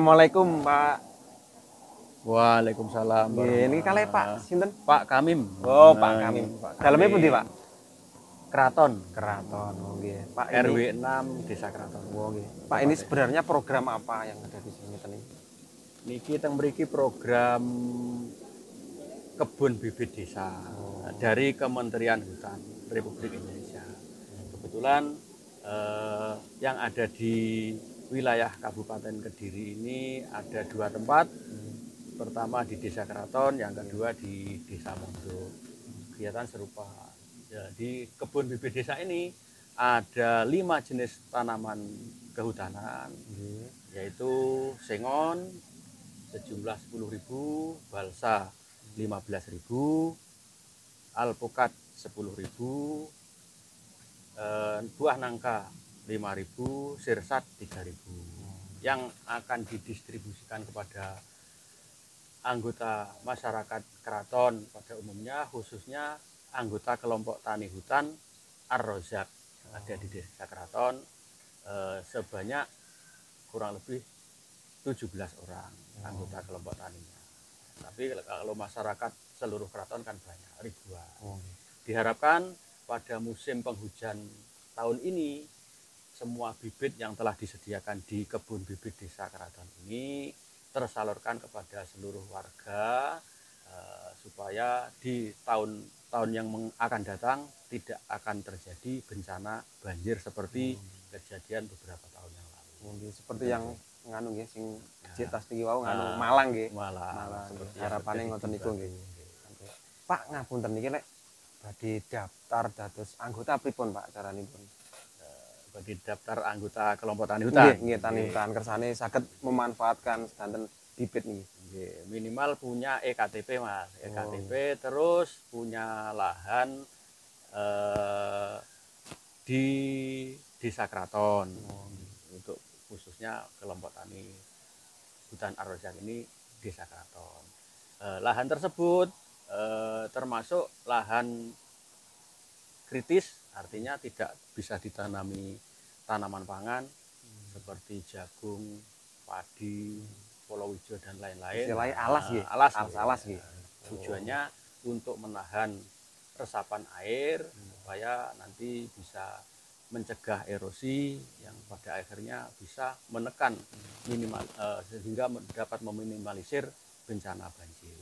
Assalamualaikum, Pak. Waalaikumsalam. Ini kali Pak sinten? Pak Kamim. Oh, Pak Kamim. Dalamnya pundi, Pak? Keraton. Keraton. Oh, nggih. Pak RW ini 6 Desa Keraton. Oh, nggih. Pak ini sebenarnya program apa yang ada di sini tadi? Niki teng mriki program kebun bibit desa dari Kementerian Hutan Republik Indonesia. Kebetulan yang ada di wilayah Kabupaten Kediri ini ada 2 tempat. Pertama di Desa Keraton, yang kedua di Desa Mondo. Kegiatan serupa. Di kebun bibit desa ini ada 5 jenis tanaman kehutanan, yaitu sengon sejumlah 10.000, balsa 15.000, alpukat 10.000, buah nangka 5.000, sirsat 3.000, yang akan didistribusikan kepada anggota masyarakat keraton pada umumnya, khususnya anggota kelompok tani hutan Ar-Rozak ada di Desa Keraton, sebanyak kurang lebih 17 orang anggota kelompok taninya. Tapi kalau masyarakat seluruh keraton kan banyak, ribuan. Diharapkan pada musim penghujan tahun ini semua bibit yang telah disediakan di kebun bibit Desa Keraton ini tersalurkan kepada seluruh warga, supaya di tahun yang akan datang tidak akan terjadi bencana banjir seperti kejadian beberapa tahun yang lalu. Seperti yang nganu nggih sing kecil tas niki wau nganu Malang nggih. Malang. Harapannya ngoten niku nggih. Pak ngapunten niki nek badhe daftar dados anggota pripun Pak caranipun? Bagi daftar anggota kelompok tani hutan. Nggih, tani hutan kersane saged memanfaatkan sedanten bibit niki. Minimal punya EKTP Mas, EKTP, terus punya lahan di Desa Keraton, untuk khususnya kelompok tani hutan Ar-Rozak ini Desa Keraton. Lahan tersebut termasuk lahan kritis, artinya tidak bisa ditanami tanaman pangan seperti jagung, padi, palawija dan lain-lain. Istilahnya alas nggih. Alas nggih. Tujuannya untuk menahan resapan air supaya nanti bisa mencegah erosi yang pada akhirnya bisa menekan sehingga dapat meminimalisir bencana banjir.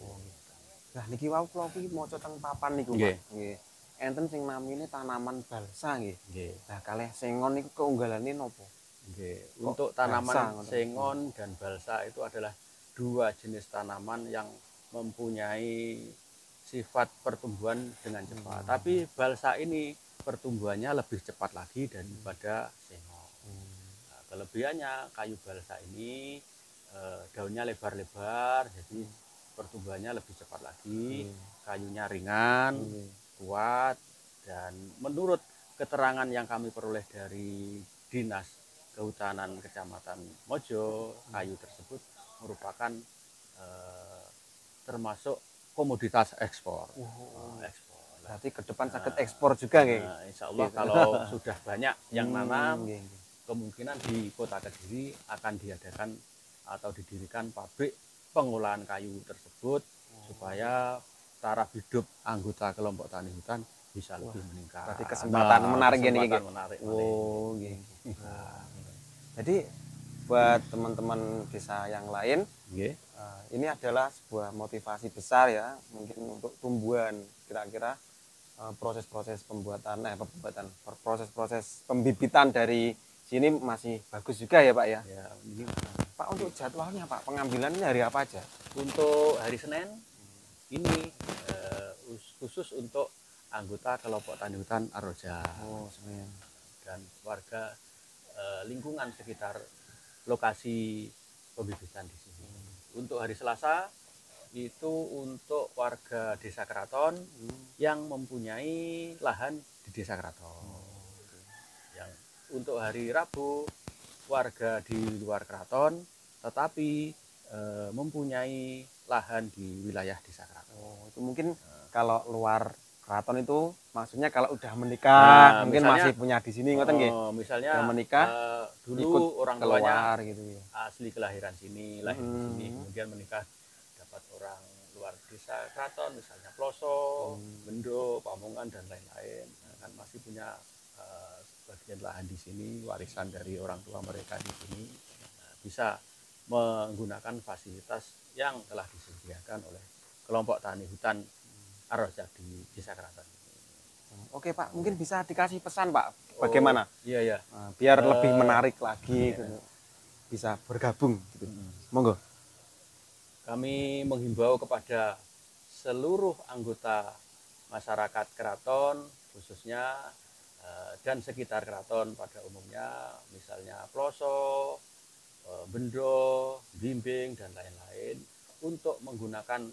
Nah niki wau kula iki maca teng papan niku Pak. Nggih. Enten sing namine tanaman balsa nggih. Nah kalih sengon niku keunggalane napa? Nggih. Untuk tanaman sengon dan balsa itu adalah 2 jenis tanaman yang mempunyai sifat pertumbuhan dengan cepat. Tapi balsa ini pertumbuhannya lebih cepat lagi daripada sengon. Nah, kelebihannya kayu balsa ini daunnya lebar-lebar, jadi pertumbuhannya lebih cepat lagi, kayunya ringan, kuat, dan menurut keterangan yang kami peroleh dari Dinas Kehutanan Kecamatan Mojo, kayu tersebut merupakan termasuk komoditas ekspor. Berarti ke depan sakit ekspor juga nggih. Insya Allah kalau sudah banyak yang nanam, kemungkinan di Kota Kediri akan diadakan atau didirikan pabrik pengolahan kayu tersebut supaya taraf hidup anggota kelompok tani hutan bisa lebih meningkat. Berarti kesempatan menarik gini. Oh, jadi buat teman-teman desa yang lain, ini adalah sebuah motivasi besar ya, mungkin untuk tumbuhan. Kira-kira proses-proses proses-proses pembibitan dari sini masih bagus juga ya Pak ya. Pak, untuk jadwalnya Pak, pengambilannya hari apa aja? Untuk hari Senin ini khusus untuk anggota kelompok tani hutan Ar-Rozak. Senin. Dan warga lingkungan sekitar lokasi pembibitan di sini. Untuk hari Selasa itu untuk warga Desa Keraton yang mempunyai lahan di Desa Keraton. Yang untuk hari Rabu warga di luar Keraton tetapi mempunyai lahan di wilayah Desa Keraton. Itu mungkin kalau luar keraton itu maksudnya kalau udah menikah Nah, mungkin misalnya masih punya di sini ngoten nggih. misalnya Yang menikah dulu ikut orang tuanya keluar gitu ya. asli kelahiran sini, lahir di sini, Mm-mm. kemudian menikah dapat orang luar desa keraton, misalnya Ploso, Bendo, Pamungan dan lain-lain. Nah, kan masih punya sebagian lahan di sini, warisan dari orang tua mereka di sini. Nah, bisa menggunakan fasilitas yang telah disediakan oleh kelompok tani hutan Ar-Razzaq di Desa Keraton. Oke Pak, mungkin bisa dikasih pesan Pak, Oh, bagaimana? iya ya. Nah, biar lebih menarik lagi iya. gitu. Bisa bergabung gitu. Mm-mm. Monggo. Kami menghimbau kepada seluruh anggota masyarakat keraton, khususnya dan sekitar keraton pada umumnya, misalnya Ploso, Bendo, Bimbing, dan lain-lain, untuk menggunakan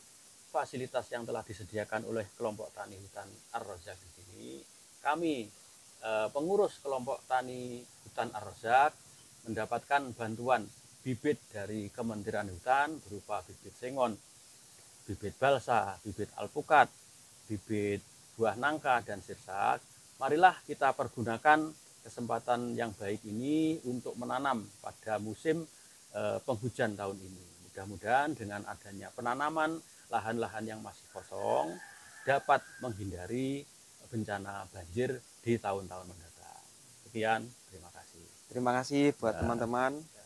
fasilitas yang telah disediakan oleh kelompok tani hutan Ar-Razzaq di sini. Kami, pengurus kelompok tani hutan Ar-Razzaq, mendapatkan bantuan bibit dari Kementerian Hutan berupa bibit sengon, bibit balsa, bibit alpukat, bibit buah nangka dan sirsak. Marilah kita pergunakan kesempatan yang baik ini untuk menanam pada musim penghujan tahun ini. Mudah-mudahan dengan adanya penanaman lahan-lahan yang masih kosong dapat menghindari bencana banjir di tahun-tahun mendatang. Sekian, terima kasih. Terima kasih buat teman-teman.